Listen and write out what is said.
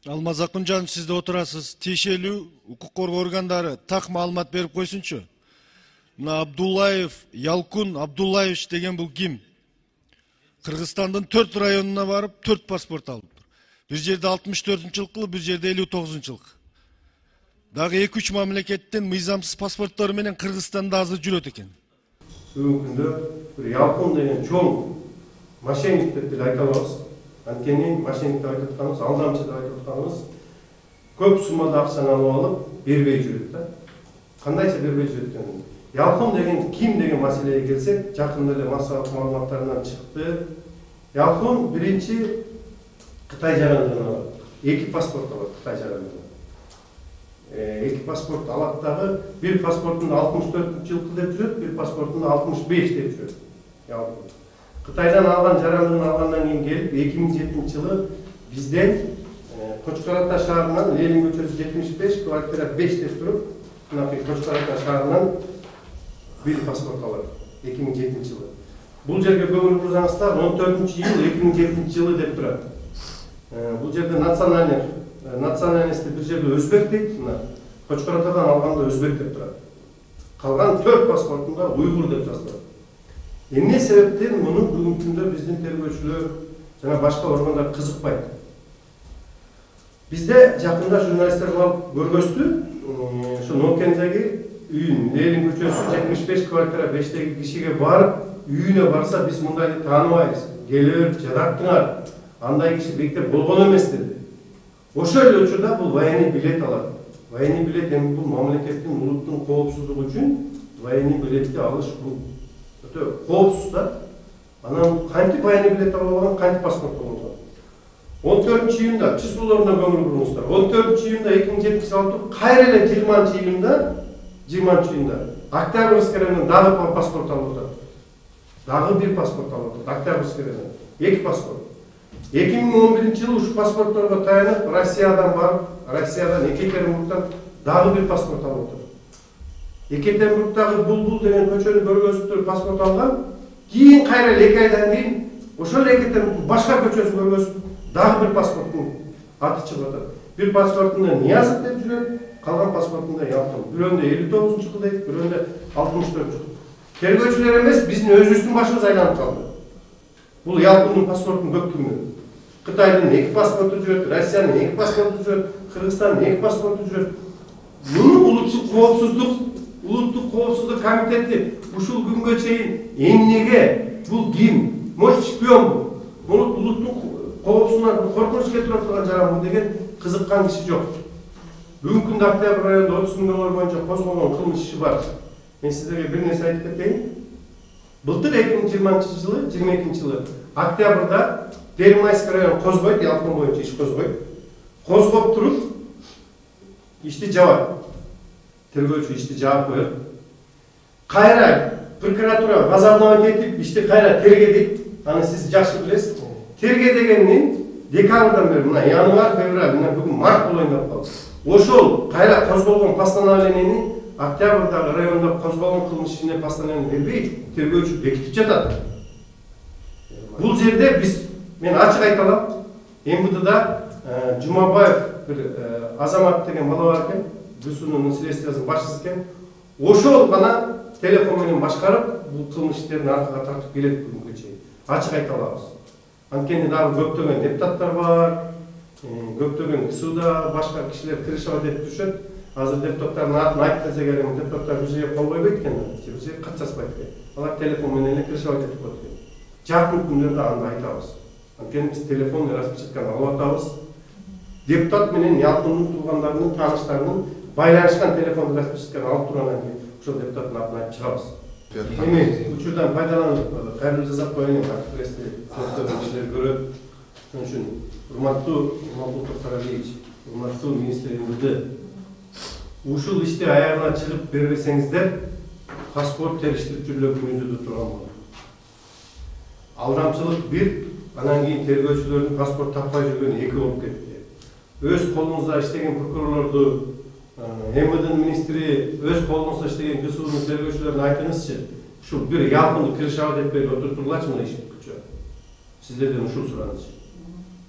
Алмаз Акунжанов, сиз да отурасыз. Тиешелүү укук коргоо органдары так маалымат берип койсунчу. Мына Абдуллаев, Ялкун Абдуллаевич деген бул ким? Кыргызстандын 4 районуна барып 4 паспорт алыптыр. Бир жерде 64-жылкы, бир жерде 59-жылкы. Дагы 2-3 мамлекеттен мыйзамсыз паспорттор менен Кыргызстанда азыр жүрөт экен. Бүгүнкү күндө бир Ялкун деген чоң мошенник деп айта алабыз. Анткени мошенник деп айтып атканыбыз, алдамчы деп айтып атканыбыз көп суммада акчаны алып алып бербей жүрөт да. Кандайча бербей жүрөт экен. Ялкун деген ким деген маселеге келсек, жакында эле массалык маалыматтарынан чыкты. Ялкун биринчи Кытай жарандыгынан алат. 2 паспорт алат Кытай жарандыгынан. 2 паспорт алат дагы, бир паспортунда 64-жылкы деп жүрөт, бир паспортунда 65 деп жүрөт. Ялкун. Кытайдан алган жарандыгын алгандан кийин келип 2007-жылы бизден Кочкор Ата шаарынан Ленин көчөсү 75, квартира 5 деп туруп, мынакей Кочкор Ата шаарынан бир паспорт алат 2007-жылы. Бул жерге көңүл бурсаңыздар 14-iyul 2007-жылы деп турат. Бул жерде национальности бир жерде өзбек дейт, мына Кочкор Атадан алганда өзбек деп турат. Калган 4 паспортунда уйгур деп жазылат. Эмне себептен муну бүгүнкү күндө биздин тергөөчүлөр жана башка органдар кызыкпайт? Бизде жакында журналисттер барып көргөздү, ошо Нокендеги үйүн, Ленин көчөсү 75 квартира 5теги кишиге барып, үйүнө барса биз мындайды тааныбайбыз. Келип, жадаттыңар. Андай киши бектеп болгон эмес деди. Ошол эле учурда бул военный билет алат. Военный билет эми бул мамлекеттин, улуттун коопсуздугу үчүн военный билетти алыш бул коопсуз да. Анан кантип военный билет алып алган, кантип паспорт болгон. 14-iyunda числолоруна көңүл буруңуздар. 14-iyunda 2007-жылы кайра эле 20-iyunda Октябрьский районунан дагы паспорт алып атат. Дагы бир паспорт алып атат. Октябрьский районунан 2 паспорт. 2011-жылы ушу паспортторго таянып Россиядан барып, Россиядан Екатеринбургдан дагы бир паспорт алып атат. Екатеринбургдагы Булбул деген көчөнү көргөзүп паспорт алган. Кийин кайра 2 айдан кийин ошол Екатеринбург башка көчөсү көргөзүп дагы бир паспорттун аты чыгып атат. Бир паспортунда Ниязов деп жүрөт, калган паспортунда Ялкун. Бирөөндө 59-жылкы дейт, бирөөндө 64-жылкы. Тергөөчүлөр эмес, биздин өзүбүздүн башыбыз айланып калды. Бул Ялкундун паспортун көптүгүнө. Кытайдын 2 паспорту жүрөт, Россиянын 2 паспорту жүрөт, Кыргызстандын 2 паспорту жүрөт. Муну улуттук коопсуздук комитети ушул күнгө чейин эмнеге бул ким? Может шпион бул? Муну улуттук коопсуздугуна коркунуч келтирип турган жаран бул деген кызыккан киши жок. Бүгүнкү күндө Октябрь районунда 30 миллион боюнча козголгон кылмыш иши бар. Мен сиздерге бир нерсе айтып кетейин. Былтыр 2022-жылы октябрда Первомайский район козгойт, Ялкун боюнча иш козгойт. Козгоп туруп ишти жабат. Тергөөчү ишти жаап коёт. Кайра прокуратура базарнама кетип ишти кайра тергедик. Аны сиз жакшы билесиз. Тергедегендин декабрдан бери мына январь, февраль, мына бүгүн март болоюн деп калды. Ошол кайра козголгон постановлениени октябрдагы районда козголгон кылмыш ишине постановление бербей, тергөөчү бекитип жатат. Бул жерде биз мен ачык айта алам, МВДда Жумабаев бир Азамат деген бала бар экен, БСУнун следствиясынын башчысы экен. Ошол гана телефон менен башкарып, бул кылмыш иштерин аркага тартып келет бүгүнкү чейин. Ачык айта алабыз. Анткени дагы көптөгөн депутаттар бар, көптөгөн КСУда башка кишилер тырышып этип жүрүшөт. Азыр депутаттардын атын айтып десек эле, депутаттар бир жерге кол койбойт экен, бир жерге кат жазбайт экен. Алар телефон менен эле тырышып этип коет экен. Жакын күндөрдө аны айтабыз. Анткени биз телефон распечатканы алып атабыз. Депутат менен Ялкундун туугандарынын, тааныштарынын байланышкан телефон распечатканы алып тургандан кийин ошол депутаттын атын айтып чыгабыз. Эми учурдан пайдаланып кайрылуу жасап коеюн, актив прести көптөгөн кишилер көрөт. Ошон үчүн урматтуу Имамбул Токтаралиевич, урматтуу министр МВД, ушул ишти аягына чыгып бербесеңиздер, паспорт териштирип жүргөн күнүндө турган болот. Алдамчылык бир, анан кийин тергөөчүлөрдүн паспорт таппай жүргөнү 2 болуп кетти. Өз колуңузда иштеген прокурорлорду, МВДнын министри, өз колуңузда иштеген КСУнун тергөөчүлөрүнө айтыңызчы, ушул бир Ялкунду кырышабы деп берип отуртурлачы мына ишти күчө. Сиздерден ушул суранычы.